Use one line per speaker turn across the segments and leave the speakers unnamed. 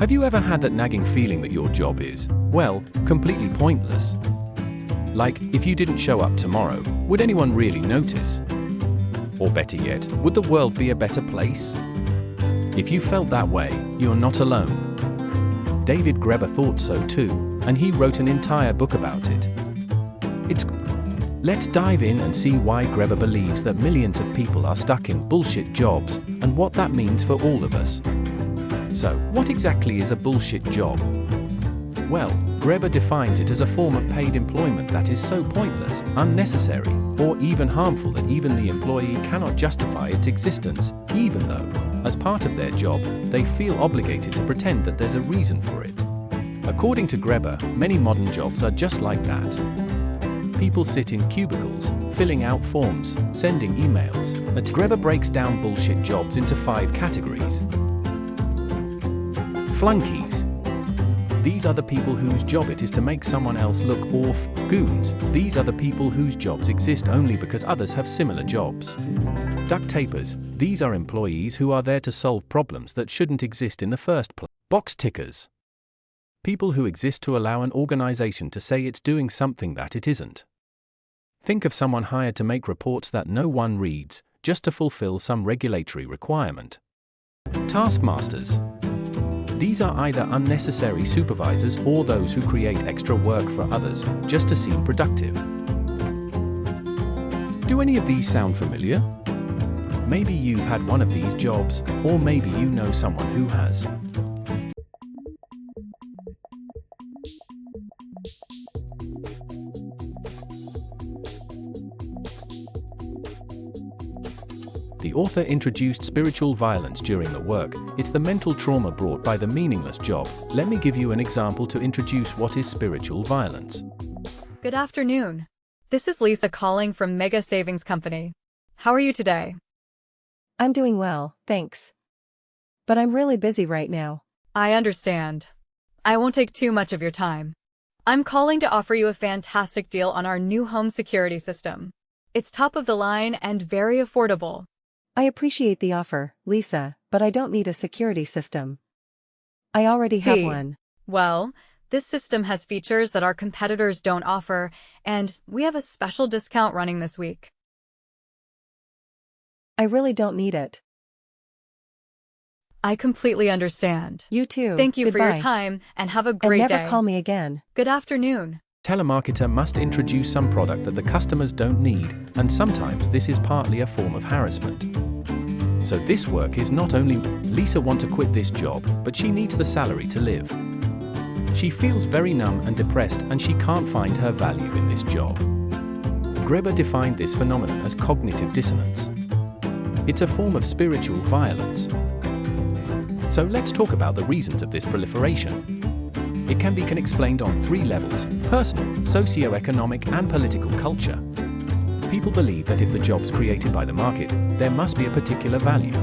Have you ever had that nagging feeling that your job is, well, completely pointless? Like, if you didn't show up tomorrow, would anyone really notice? Or better yet, would the world be a better place? If you felt that way, you're not alone. David Graeber thought so too, and he wrote an entire book about it. Let's dive in and see why Graeber believes that millions of people are stuck in bullshit jobs, and what that means for all of us. So, what exactly is a bullshit job? Well, Graeber defines it as a form of paid employment that is so pointless, unnecessary, or even harmful that even the employee cannot justify its existence, even though, as part of their job, they feel obligated to pretend that there's a reason for it. According to Graeber, many modern jobs are just like that. People sit in cubicles, filling out forms, sending emails. Graeber breaks down bullshit jobs into 5 categories. Flunkies. These are the people whose job it is to make someone else look off. Goons. These are the people whose jobs exist only because others have similar jobs. Duct tapers. These are employees who are there to solve problems that shouldn't exist in the first place. Box tickers. People who exist to allow an organization to say it's doing something that it isn't. Think of someone hired to make reports that no one reads, just to fulfill some regulatory requirement. Taskmasters. These are either unnecessary supervisors or those who create extra work for others, just to seem productive. Do any of these sound familiar? Maybe you've had one of these jobs, or maybe you know someone who has. The author introduced spiritual violence during the work. It's the mental trauma brought by the meaningless job. Let me give you an example to introduce what is spiritual violence.
Good afternoon. This is Lisa calling from Mega Savings Company. How are you today?
I'm doing well, thanks. But I'm really busy right now.
I understand. I won't take too much of your time. I'm calling to offer you a fantastic deal on our new home security system. It's top of the line and very affordable.
I appreciate the offer, Lisa, but I don't need a security system. I already have one.
Well, this system has features that our competitors don't offer, and we have a special discount running this week.
I really don't need it.
I completely understand.
You too.
Thank you
Goodbye.
for your time, and have a great
and
day.
never call me again.
Good afternoon.
Telemarketer must introduce some product that the customers don't need, and sometimes this is partly a form of harassment. So this work is not only Lisa wants to quit this job, but she needs the salary to live. She feels very numb and depressed, and she can't find her value in this job. Graeber defined this phenomenon as cognitive dissonance. It's a form of spiritual violence. So let's talk about the reasons of this proliferation. It can be explained on 3 levels: personal, socio-economic, and political culture. People believe that if the job's created by the market, there must be a particular value.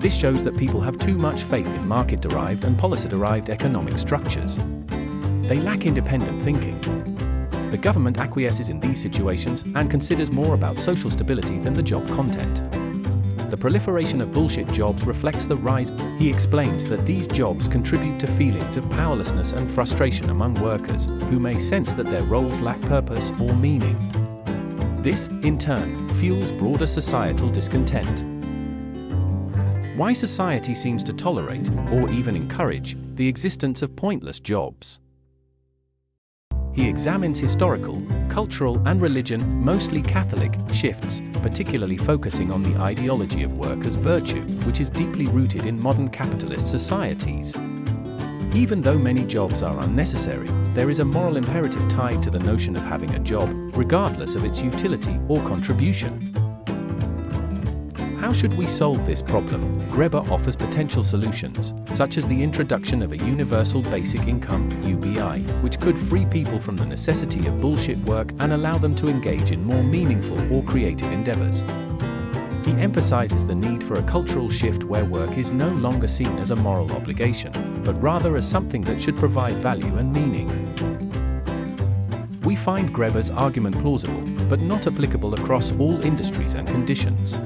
This shows that people have too much faith in market-derived and policy-derived economic structures. They lack independent thinking. The government acquiesces in these situations and considers more about social stability than the job content. The proliferation of bullshit jobs reflects the rise. He explains that these jobs contribute to feelings of powerlessness and frustration among workers, who may sense that their roles lack purpose or meaning. This, in turn, fuels broader societal discontent. Why society seems to tolerate, or even encourage, the existence of pointless jobs. He examines historical, cultural, and religion, mostly Catholic, shifts, particularly focusing on the ideology of work as virtue, which is deeply rooted in modern capitalist societies. Even though many jobs are unnecessary, there is a moral imperative tied to the notion of having a job, regardless of its utility or contribution. How should we solve this problem? Graeber offers potential solutions, such as the introduction of a universal basic income, UBI, which could free people from the necessity of bullshit work and allow them to engage in more meaningful or creative endeavors. He emphasizes the need for a cultural shift where work is no longer seen as a moral obligation, but rather as something that should provide value and meaning. We find Graeber's argument plausible, but not applicable across all industries and conditions.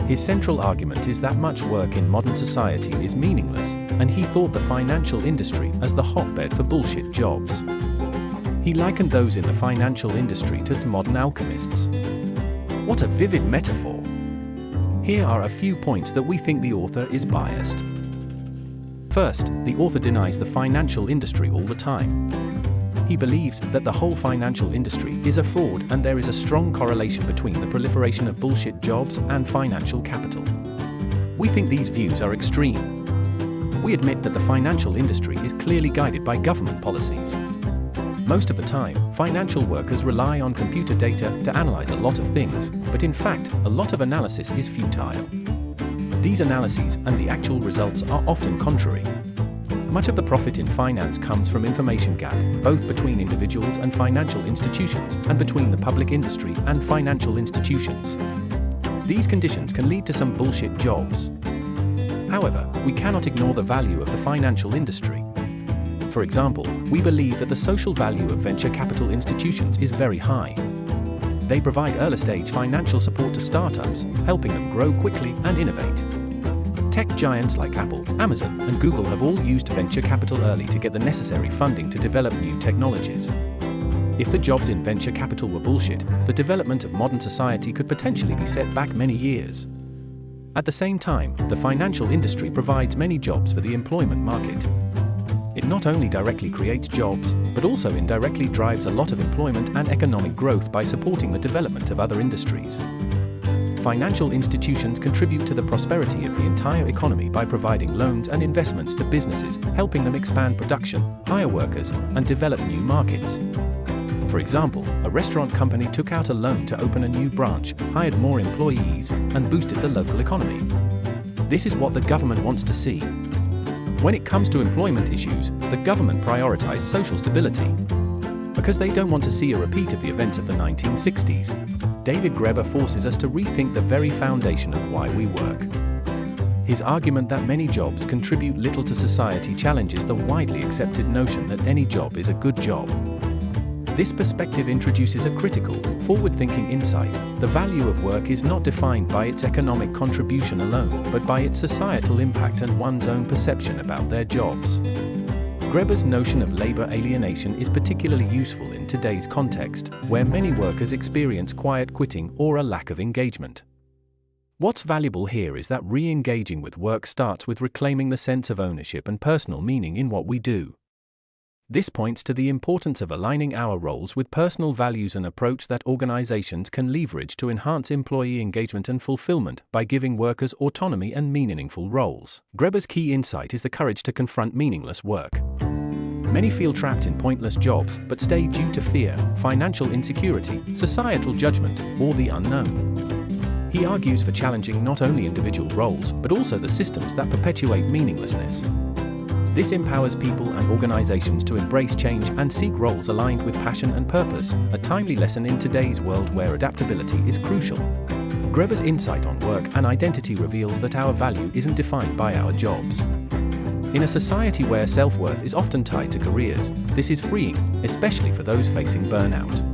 His central argument is that much work in modern society is meaningless, and he thought the financial industry as the hotbed for bullshit jobs. He likened those in the financial industry to modern alchemists. What a vivid metaphor! Here are a few points that we think the author is biased. First, the author denies the financial industry all the time. He believes that the whole financial industry is a fraud and there is a strong correlation between the proliferation of bullshit jobs and financial capital. We think these views are extreme. We admit that the financial industry is clearly guided by government policies. Most of the time, financial workers rely on computer data to analyze a lot of things, but in fact, a lot of analysis is futile. These analyses and the actual results are often contrary. Much of the profit in finance comes from information gap, both between individuals and financial institutions, and between the public industry and financial institutions. These conditions can lead to some bullshit jobs. However, we cannot ignore the value of the financial industry. For example, we believe that the social value of venture capital institutions is very high. They provide early-stage financial support to startups, helping them grow quickly and innovate. Tech giants like Apple, Amazon, and Google have all used venture capital early to get the necessary funding to develop new technologies. If the jobs in venture capital were bullshit, the development of modern society could potentially be set back many years. At the same time, the financial industry provides many jobs for the employment market. It not only directly creates jobs, but also indirectly drives a lot of employment and economic growth by supporting the development of other industries. Financial institutions contribute to the prosperity of the entire economy by providing loans and investments to businesses, helping them expand production, hire workers, and develop new markets. For example, a restaurant company took out a loan to open a new branch, hired more employees, and boosted the local economy. This is what the government wants to see. When it comes to employment issues, the government prioritizes social stability. Because they don't want to see a repeat of the events of the 1960s, David Graeber forces us to rethink the very foundation of why we work. His argument that many jobs contribute little to society challenges the widely accepted notion that any job is a good job. This perspective introduces a critical, forward-thinking insight. The value of work is not defined by its economic contribution alone, but by its societal impact and one's own perception about their jobs. Graeber's notion of labor alienation is particularly useful in today's context, where many workers experience quiet quitting or a lack of engagement. What's valuable here is that re-engaging with work starts with reclaiming the sense of ownership and personal meaning in what we do. This points to the importance of aligning our roles with personal values, an approach that organizations can leverage to enhance employee engagement and fulfillment by giving workers autonomy and meaningful roles. Graeber's key insight is the courage to confront meaningless work. Many feel trapped in pointless jobs but stay due to fear, financial insecurity, societal judgment, or the unknown. He argues for challenging not only individual roles but also the systems that perpetuate meaninglessness. This empowers people and organizations to embrace change and seek roles aligned with passion and purpose, a timely lesson in today's world where adaptability is crucial. Graeber's insight on work and identity reveals that our value isn't defined by our jobs. In a society where self-worth is often tied to careers, this is freeing, especially for those facing burnout.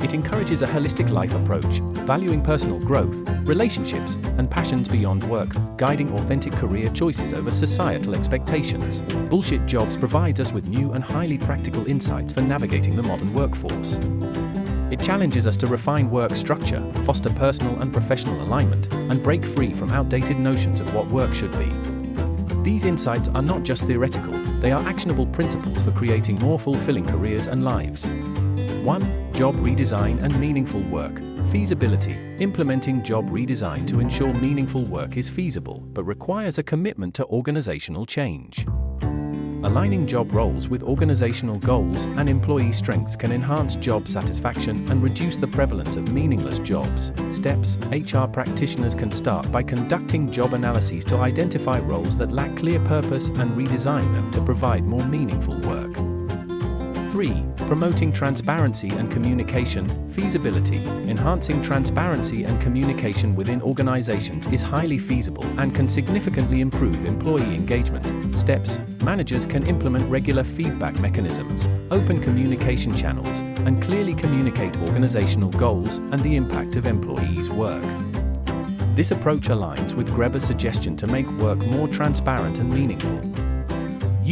It encourages a holistic life approach, valuing personal growth, relationships, and passions beyond work, guiding authentic career choices over societal expectations. Bullshit Jobs provides us with new and highly practical insights for navigating the modern workforce. It challenges us to refine work structure, foster personal and professional alignment, and break free from outdated notions of what work should be. These insights are not just theoretical, they are actionable principles for creating more fulfilling careers and lives. 1. Job redesign and meaningful work. Feasibility. Implementing job redesign to ensure meaningful work is feasible, but requires a commitment to organizational change. Aligning job roles with organizational goals and employee strengths can enhance job satisfaction and reduce the prevalence of meaningless jobs. Steps. HR practitioners can start by conducting job analyses to identify roles that lack clear purpose and redesign them to provide more meaningful work. 3. Promoting transparency and communication. Feasibility. Enhancing transparency and communication within organizations is highly feasible and can significantly improve employee engagement. Steps. Managers can implement regular feedback mechanisms, open communication channels, and clearly communicate organizational goals and the impact of employees' work. This approach aligns with Graeber's suggestion to make work more transparent and meaningful.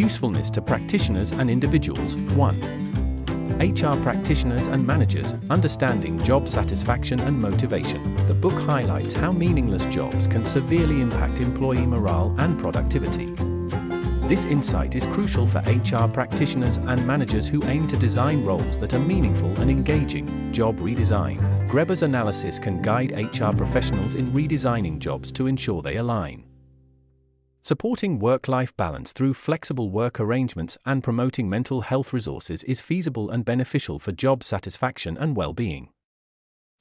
Usefulness to practitioners and individuals. 1. HR practitioners and managers, understanding job satisfaction and motivation. The book highlights how meaningless jobs can severely impact employee morale and productivity. This insight is crucial for HR practitioners and managers who aim to design roles that are meaningful and engaging. Job redesign. Greber's analysis can guide HR professionals in redesigning jobs to ensure they align. Supporting work-life balance through flexible work arrangements and promoting mental health resources is feasible and beneficial for job satisfaction and well-being.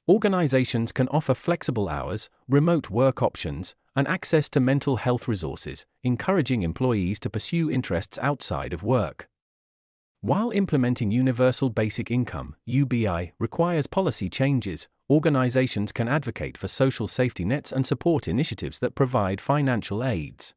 Organizations can offer flexible hours, remote work options, and access to mental health resources, encouraging employees to pursue interests outside of work. While implementing universal basic income (UBI) requires policy changes, organizations can advocate for social safety nets and support initiatives that provide financial aids.